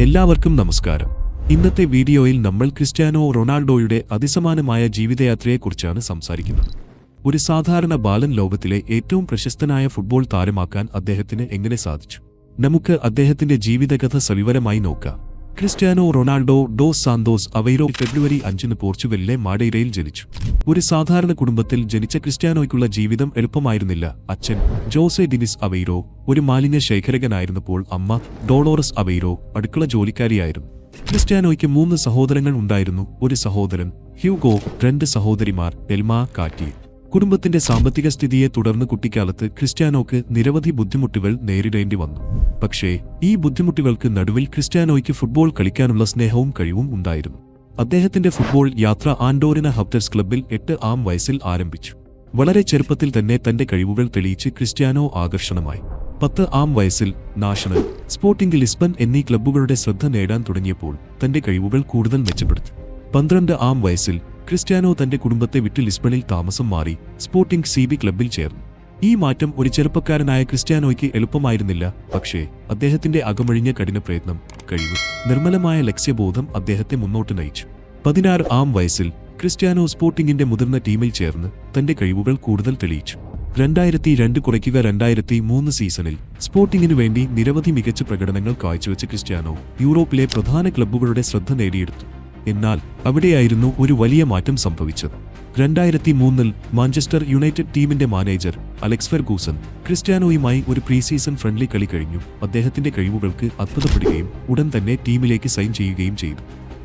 എല്ലാവർക്കും നമസ്കാരം. ഇന്നത്തെ വീഡിയോയിൽ നമ്മൾ ക്രിസ്ത്യാനോ റൊണാൾഡോയുടെ അതിസമാനമായ ജീവിതയാത്രയെക്കുറിച്ചാണ് സംസാരിക്കുന്നത്. ഒരു സാധാരണ ബാലൻ ലോകത്തിലെ ഏറ്റവും പ്രശസ്തനായ ഫുട്ബോൾ താരമാക്കാൻ അദ്ദേഹത്തിന് എങ്ങനെ സാധിച്ചു? നമുക്ക് അദ്ദേഹത്തിന്റെ ജീവിതകഥ സവിവരമായി നോക്കാം. ക്രിസ്ത്യാനോ റൊണാൾഡോ ഡോസ് സാന്തോസ് അവൈരോ ഫെബ്രുവരി 5 പോർച്ചുഗലിലെ മാഡെയ്രയിൽ ജനിച്ചു. ഒരു സാധാരണ കുടുംബത്തിൽ ജനിച്ച ക്രിസ്ത്യാനോയ്ക്കുള്ള ജീവിതം എളുപ്പമായിരുന്നില്ല. അച്ഛൻ ജോസെ ഡിനിസ് അവൈരോ ഒരു മാലിന്യ ശേഖരകനായിരുന്നപ്പോൾ അമ്മ ഡോളോറസ് അവൈരോ അടുക്കള ജോലിക്കാരിയായിരുന്നു. ക്രിസ്ത്യാനോയ്ക്ക് 3 സഹോദരങ്ങൾ ഉണ്ടായിരുന്നു. ഒരു സഹോദരൻ ഹ്യൂഗോ, 2 സഹോദരിമാർ എൽമ, കാറ്റി. കുടുംബത്തിന്റെ സാമ്പത്തിക സ്ഥിതിയെ തുടർന്ന് കുട്ടിക്കാലത്ത് ക്രിസ്ത്യാനോയ്ക്ക് നിരവധി ബുദ്ധിമുട്ടുകൾ നേരിടേണ്ടി വന്നു. പക്ഷേ ഈ ബുദ്ധിമുട്ടുകൾക്ക് നടുവിൽ ക്രിസ്ത്യാനോയ്ക്ക് ഫുട്ബോൾ കളിക്കാനുള്ള സ്നേഹവും കഴിവും ഉണ്ടായിരുന്നു. അദ്ദേഹത്തിന്റെ ഫുട്ബോൾ യാത്ര ആൻഡോറിന ഹബ്റ്റേഴ്സ് ക്ലബ്ബിൽ 8-ആം വയസ്സിൽ ആരംഭിച്ചു. വളരെ ചെറുപ്പത്തിൽ തന്നെ തന്റെ കഴിവുകൾ തെളിയിച്ച് ക്രിസ്ത്യാനോ ആകർഷണമായി. 10-ആം വയസ്സിൽ നാഷണൽ, സ്പോർട്ടിംഗ് ലിസ്ബൺ എന്നീ ക്ലബ്ബുകളുടെ ശ്രദ്ധ നേടാൻ തുടങ്ങിയപ്പോൾ തന്റെ കഴിവുകൾ കൂടുതൽ മെച്ചപ്പെടുത്തി. 12-ആം വയസ്സിൽ ക്രിസ്ത്യാനോ തന്റെ കുടുംബത്തെ വിട്ട് ലിസ്ബണിൽ താമസം മാറി സ്പോർട്ടിംഗ് CB ക്ലബ്ബിൽ ചേർന്നു. ഈ മാറ്റം ഒരു ചെറുപ്പക്കാരനായ ക്രിസ്ത്യാനോയ്ക്ക് എളുപ്പമായിരുന്നില്ല. പക്ഷേ അദ്ദേഹത്തിന്റെ അകമഴിഞ്ഞ കഠിനപ്രയത്നം, കഴിവ്, നിർമ്മലമായ ലക്ഷ്യബോധം അദ്ദേഹത്തെ മുന്നോട്ട് നയിച്ചു. 16-ആം വയസ്സിൽ ക്രിസ്ത്യാനോ സ്പോർട്ടിംഗിന്റെ മുതിർന്ന ടീമിൽ ചേർന്ന് തന്റെ കഴിവുകൾ കൂടുതൽ തെളിയിച്ചു. 2002-2003 സീസണിൽ സ്പോർട്ടിംഗിനു വേണ്ടി നിരവധി മികച്ച പ്രകടനങ്ങൾ കാഴ്ചവെച്ച ക്രിസ്ത്യാനോ യൂറോപ്പിലെ പ്രധാന ക്ലബ്ബുകളുടെ ശ്രദ്ധ നേടിയെടുത്തു. എന്നാൽ അവിടെയായിരുന്നു ഒരു വലിയ മാറ്റം സംഭവിച്ചത്. 2003-ൽ മാഞ്ചസ്റ്റർ യുണൈറ്റഡ് ടീമിന്റെ മാനേജർ അലക്സ് ഫെർഗൂസൺ ക്രിസ്ത്യാനോയുമായി ഒരു പ്രീ സീസൺ ഫ്രണ്ട്ലി കളി കഴിഞ്ഞു അദ്ദേഹത്തിന്റെ കഴിവുകൾക്ക് അത്ഭുതപ്പെടുകയും ഉടൻ തന്നെ ടീമിലേക്ക് സൈൻ ചെയ്യുകയും ചെയ്തു.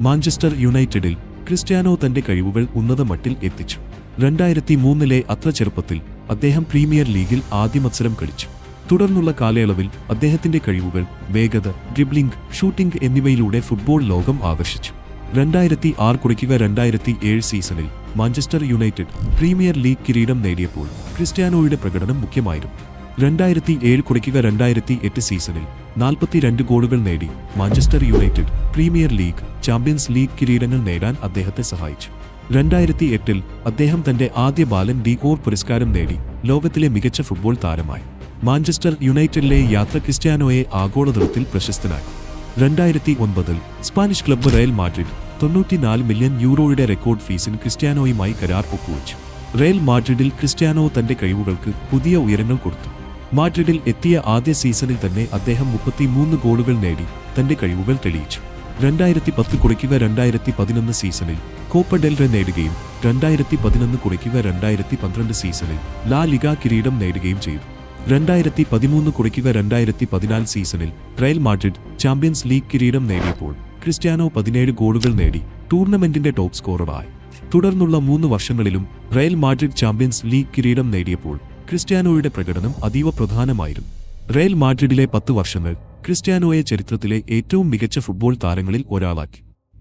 മാഞ്ചസ്റ്റർ യുണൈറ്റഡിൽ ക്രിസ്ത്യാനോ തന്റെ കഴിവുകൾ ഉന്നത മട്ടിൽ എത്തിച്ചു. 2003-ലെ അത്ര ചെറുപ്പത്തിൽ അദ്ദേഹം പ്രീമിയർ ലീഗിൽ ആദ്യ മത്സരം കളിച്ചു. തുടർന്നുള്ള കാലയളവിൽ അദ്ദേഹത്തിന്റെ കഴിവുകൾ, വേഗത, ഡ്രിബ്ലിംഗ്, ഷൂട്ടിംഗ് എന്നിവയിലൂടെ ഫുട്ബോൾ ലോകം ആകർഷിച്ചു. 2006-2007 സീസണിൽ മാഞ്ചസ്റ്റർ യുണൈറ്റഡ് പ്രീമിയർ ലീഗ് കിരീടം നേടിയപ്പോൾ ക്രിസ്ത്യാനോയുടെ പ്രകടനം മുഖ്യമായിരുന്നു. 2007-2008 സീസണിൽ 42 ഗോളുകൾ നേടി Manchester United premier league, champions league കിരീടങ്ങൾ നേടാൻ അദ്ദേഹത്തെ സഹായിച്ചു. 2008-ൽ അദ്ദേഹം തന്റെ ആദ്യ ബാലൻ ഡി ഓർ പുരസ്കാരം നേടി ലോകത്തിലെ മികച്ച ഫുട്ബോൾ താരമായി. മാഞ്ചസ്റ്റർ യുണൈറ്റഡിലെ യാത്ര ക്രിസ്ത്യാനോയെ ആഗോളതലത്തിൽ പ്രശസ്തനാക്കി. 2009-ൽ Spanish club Real Madrid 94 million യൂറോയുടെ റെക്കോർഡ് ഫീസിന് ക്രിസ്ത്യാനോയുമായി കരാർ ഒപ്പുവെച്ചു. റയൽ മാഡ്രിഡിൽ ക്രിസ്ത്യാനോ തന്റെ കഴിവുകൾക്ക് പുതിയ ഉയരങ്ങൾ കൊടുത്തു. മാഡ്രിഡിൽ എത്തിയ ആദ്യ സീസണിൽ തന്നെ അദ്ദേഹം 33 ഗോളുകൾ നേടി തന്റെ കഴിവുകൾ തെളിയിച്ചു. 2010-2011 സീസണിൽ കോപ്പ ഡെൽ റേ നേടുകയും 2011-2012 സീസണിൽ ലാ ലിഗ കിരീടം നേടുകയും ചെയ്തു. 2013-2014 സീസണിൽ റയൽ മാഡ്രിഡ് ചാമ്പ്യൻസ് ലീഗ് കിരീടം നേടിയപ്പോൾ ക്രിസ്ത്യാനോ 17 ഗോളുകൾ നേടി ടൂർണമെന്റിന്റെ ടോപ്പ് സ്കോററായി. തുടർന്നുള്ള 3 വർഷങ്ങളിലും റയൽ മാഡ്രിഡ് ചാമ്പ്യൻസ് ലീഗ് കിരീടം നേടിയപ്പോൾ ക്രിസ്ത്യാനോയുടെ പ്രകടനം അതീവ പ്രധാനമായിരുന്നു. റയൽ മാഡ്രിഡിലെ 10 വർഷങ്ങൾ ക്രിസ്ത്യാനോയെ ചരിത്രത്തിലെ ഏറ്റവും മികച്ച ഫുട്ബോൾ താരങ്ങളിൽ ഒരാളാക്കി.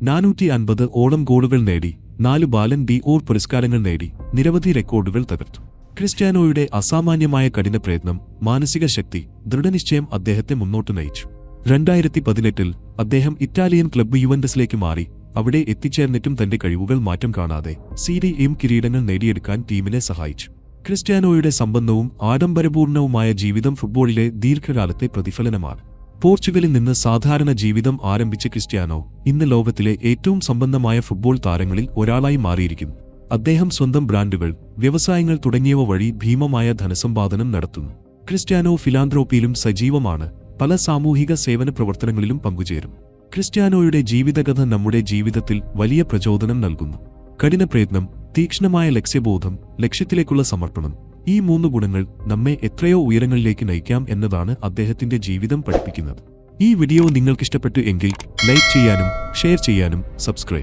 450 ഓളം ഗോളുകൾ നേടി, 4 ബാലൻ ഡി ഓർ പുരസ്കാരങ്ങൾ നേടി, നിരവധി റെക്കോർഡുകൾ തകർത്തു. ക്രിസ്ത്യാനോയുടെ അസാമാന്യമായ കഠിനപ്രയത്നം, മാനസിക ശക്തി, ദൃഢനിശ്ചയം അദ്ദേഹത്തെ മുന്നോട്ട് നയിച്ചു. 2018-ൽ അദ്ദേഹം ഇറ്റാലിയൻ ക്ലബ്ബ് യുവന്റസിലേക്ക് മാറി. അവിടെ എത്തിച്ചേർന്നിട്ടും തന്റെ കഴിവുകൾ മാറ്റം കാണാതെ സീരി എം കിരീടങ്ങൾ നേടിയെടുക്കാൻ ടീമിനെ സഹായിച്ചു. ക്രിസ്ത്യാനോയുടെ സമ്പന്നവും ആഡംബരപൂർണവുമായ ജീവിതം ഫുട്ബോളിലെ ദീർഘകാലത്തെ പ്രതിഫലനമാണ്. പോർച്ചുഗലിൽ നിന്ന് സാധാരണ ജീവിതം ആരംഭിച്ച ക്രിസ്ത്യാനോ ഇന്ന് ലോകത്തിലെ ഏറ്റവും സമ്പന്നമായ ഫുട്ബോൾ താരങ്ങളിൽ ഒരാളായി മാറിയിരിക്കുന്നു. അദ്ദേഹം സ്വന്തം ബ്രാൻഡുകൾ, വ്യവസായങ്ങൾ തുടങ്ങിയവ വഴി ഭീമമായ ധനസമ്പാദനം നടത്തുന്നു. ക്രിസ്ത്യാനോ ഫിലാന്ത്രോപ്പിയിലും സജീവമാണ്. പല സാമൂഹിക സേവന പ്രവർത്തനങ്ങളിലും പങ്കുചേരും. ക്രിസ്ത്യാനോയുടെ ജീവിതകഥ നമ്മുടെ ജീവിതത്തിൽ വലിയ പ്രചോദനം നൽകുന്നു. കഠിനപ്രയത്നം, തീക്ഷ്ണമായ ലക്ഷ്യബോധം, ലക്ഷ്യത്തിലേക്കുള്ള സമർപ്പണം, ഈ 3 ഗുണങ്ങൾ നമ്മെ എത്രയോ ഉയരങ്ങളിലേക്ക് നയിക്കാം എന്നതാണ് അദ്ദേഹത്തിന്റെ ജീവിതം പഠിപ്പിക്കുന്നത്. ഈ വീഡിയോ നിങ്ങൾക്കിഷ്ടപ്പെട്ടു എങ്കിൽ ലൈക്ക് ചെയ്യാനും ഷെയർ ചെയ്യാനും സബ്സ്ക്രൈബ്